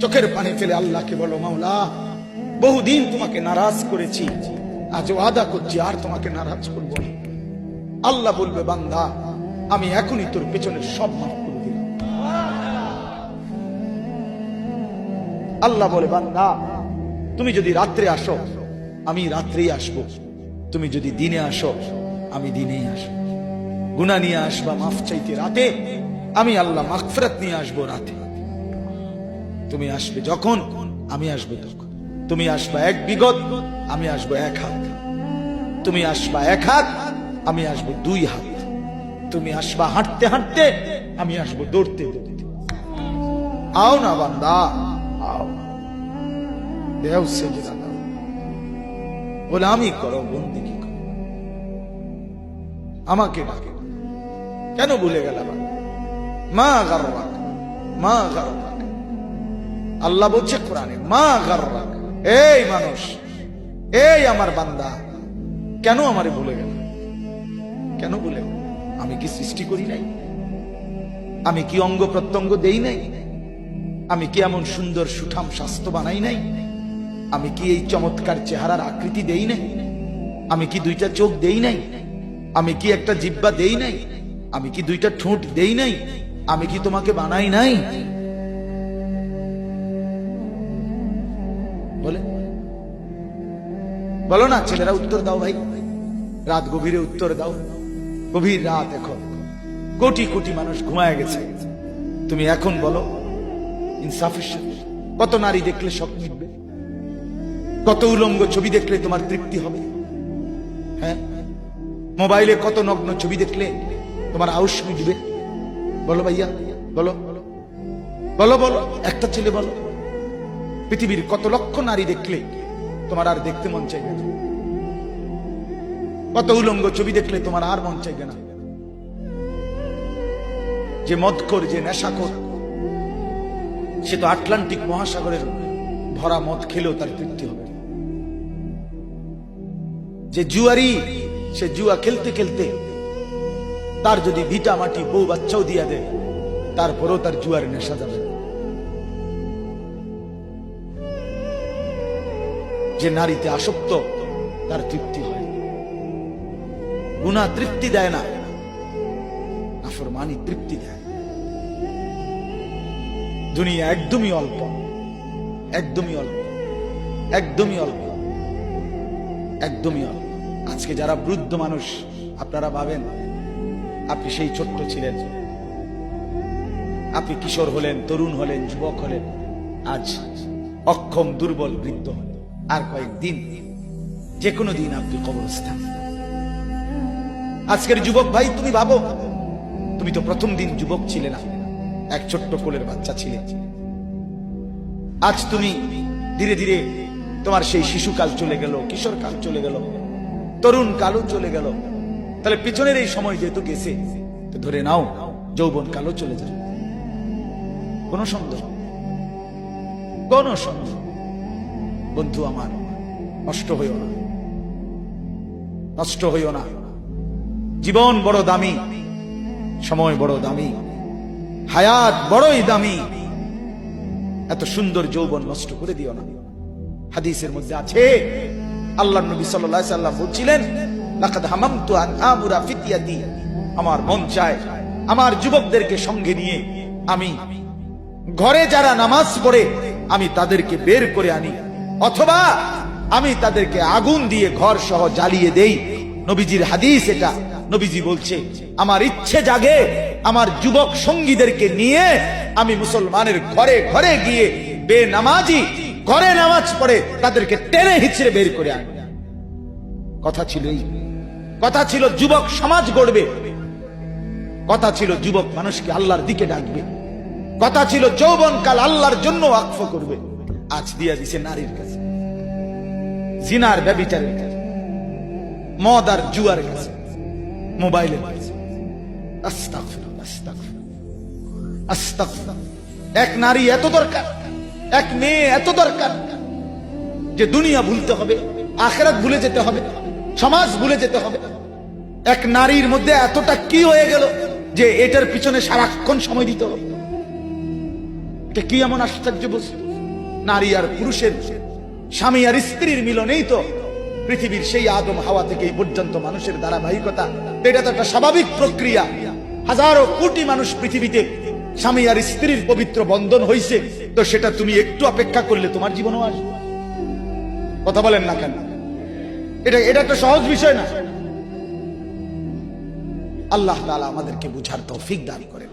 চোখের পানি ফেলে আল্লাহকে বলো, মাওলা বহুদিন তোমাকে নারাজ করেছি, আজ ওয়াদা করছি আর তোমাকে নারাজ করব না। আল্লাহ বলবে, বান্দা আমি এখনই তোর পেছনের সব মাফ করে দিলাম। আল্লাহ বলে, বান্দা তুমি যদি রাত্রে আসো আমি রাত্রেই আসবো, তুমি যদি দিনে আসো আমি দিনেই আসবো। গুনাহ নিয়ে আসবা মাফ চাইতে রাতে, আমি আল্লাহ মাগফিরাত নিয়ে আসবো রাতে। তুমি আসবে যখন আমি আসবো তখন। তুমি আসবা এক বিগত, আমি আসবো এক হাত। তুমি আসবা এক হাত, আমি আসবো দুই হাত। তুমি আসবা হাঁটতে হাঁটতে, আমি আসবো দৌড়তে দৌড়তে। আও না বান্দা, আও, দেও সেজদা দাও, গোলামি করো, বন্দেগী করো, আমাকে ডাকে। কেন ভুলে গেলাম? মা গাররাক, মা গাররাক। আল্লাহ বলছে কোরআনে, মা গাররাক। এই মানুষ, এই আমার বান্দা, কেন আমারে ভুলে গেল? কেন ভুলে গেল? আমি কি সৃষ্টি করি নাই? আমি কি অঙ্গ প্রত্যঙ্গ দেই নাই? আমি কি এমন সুন্দর সুঠাম স্বাস্থ্য বানাই নাই? আমি কি এই চমৎকার চেহারার আকৃতি দেই নাই? আমি কি দুইটা চোখ দেই নাই? আমি কি একটা জিহ্বা দেই নাই? আমি কি দুইটা ঠোঁট দেই নাই? আমি কি তোমাকে বানাই নাই? বলে বলো না ছেলেরা, উত্তর দাও ভাই। রাত গভীরে উত্তর দাও। গভীর রাত, এখন কোটি কোটি মানুষ ঘুমায় গেছে। তুমি এখন বলো ইনসাফের সাথে, কত নারী দেখলে শখ মিটবে? কত উলঙ্গ ছবি দেখলে তোমার তৃপ্তি হবে? হ্যাঁ, মোবাইলে কত নগ্ন ছবি দেখলে তোমার আউশ মিটবে? বলো ভাইয়া, বলো বলো বলো, একটা ছেলে বলো। পৃথিবীর কত লক্ষ নারী দেখলে তোমার আর দেখতে মন চাইবে না? কত উলঙ্গ ছবি দেখলে তোমার আর মন চাইবে না? যে মদখোর, যে নেশাখোর, সে তো আটলান্টিক মহাসাগরের ভরা মদ খেলেও তার তৃপ্তি হবে। যে জুয়ারি, সে জুয়া খেলতে খেলতে তার যদি ভিটা মাটি বউ বাচ্চাও দিয়া দেয়, তারপরেও তার জুয়ার নেশা যাবে। যে নারীতে আসক্ত, তার তৃপ্তি হয়। গুনাহ তৃপ্তি দেয় না, নাফরমানি তৃপ্তি দেয়। দুনিয়া একদমই অল্প, একদমই অল্প, একদমই অল্প, একদমই অল্প। আজকে যারা বৃদ্ধ মানুষ, আপনারা ভাবেন আপনি সেই ছোট্ট ছিলেন, আপনি কিশোর হলেন, তরুণ হলেন, যুবক হলেন, আজ অক্ষম দুর্বল বৃদ্ধ হলেন। আর কয়েকদিন, যে কোনো দিন আপনি কবরস্থান। আজকের যুবক ভাই, তুমি ভাবো, তুমি তো প্রথম দিন যুবক ছিলে না, এক ছোট্ট কোলের বাচ্চা ছিলে। আজ তুমি ধীরে ধীরে তোমার সেই শিশুকাল চলে গেল, কিশোর কাল চলে গেল, তরুণ কালও চলে গেল। তাহলে পিছনের এই সময় যেহেতু গেছে, তো ধরে নাও যৌবন কালও চলে যাবে। কোন সন্দেহ, কোন সন্দেহ। বন্ধু আমার, নষ্ট হইও না, নষ্ট হইও না। জীবন বড় দামি, সময় বড় দামি, হায়াত বড়ই দামি। এত সুন্দর যৌবন নষ্ট করে দিও না। হাদিসের মধ্যে আছে, আল্লাহর নবী সাল্লাল্লাহু আলাইহি সাল্লাম বলছিলেন, লাকাদ হামামতু আন আমুরা ফিতিয়াতি, আমার মন চায় আমার যুবকদেরকে সঙ্গে নিয়ে আমি ঘরে যারা নামাজ পড়ে আমি তাদেরকে বের করে আনি, অথবা আমি তাদেরকে আগুন দিয়ে ঘর সহ জ্বালিয়ে দেই। নবীজির হাদিস এটা। নবীজি বলছে, আমার ইচ্ছে জাগে আমার যুবক সঙ্গীদেরকে নিয়ে আমি মুসলমানের ঘরে ঘরে গিয়ে বেনামাজি ঘরে নামাজ পড়ে তাদেরকে টেনে হিচড়ে বের করে আনি। কথা ছিল এই, কথা ছিল যুবক সমাজ গড়বে, কথা ছিল যুবক মানুষকে আল্লাহর দিকে ডাকবে, কথা ছিল যৌবনকাল আল্লাহর জন্য ওয়াকফ করবে। আজ দিয়া দিছে নারীর কাছে, জিনার ব্যভিচারের কাছে, মদ আর জুয়ার কাছে, মোবাইলের কাছে। আস্তাগফিরুল্লাহ, আস্তাগফিরুল্লাহ, আস্তাগফিরুল্লাহ। এক নারী এত দরকার, এক মেয়ে এত দরকার যে দুনিয়া ভুলতে হবে, আখিরাত ভুলে যেতে হবে, সমাজ ভুলে যেতে হবে। এক নারীর মধ্যে এতটা কি হয়ে গেল যে এটার পিছনে সারাক্ষণ সময় দিতে হবে? এটা কি এমন আশ্চর্য বস্তু? নারী আর পুরুষের, স্বামী আর স্ত্রীর মিলনেই তো পৃথিবীর সেই আদম হাওয়া থেকে এই পর্যন্ত মানুষের ধারাবাহিকতা। এটা তো একটা স্বাভাবিক প্রক্রিয়া। হাজারো কোটি মানুষ পৃথিবীতে স্বামী আর স্ত্রীর পবিত্র বন্ধন হইছে, তো সেটা তুমি একটু অপেক্ষা করলে তোমার জীবনও আসবে। কথা বলেন না কেন? এটা একটা সহজ বিষয় না। আল্লাহ তাআলা আমাদেরকে বুঝার তৌফিক দান করেন।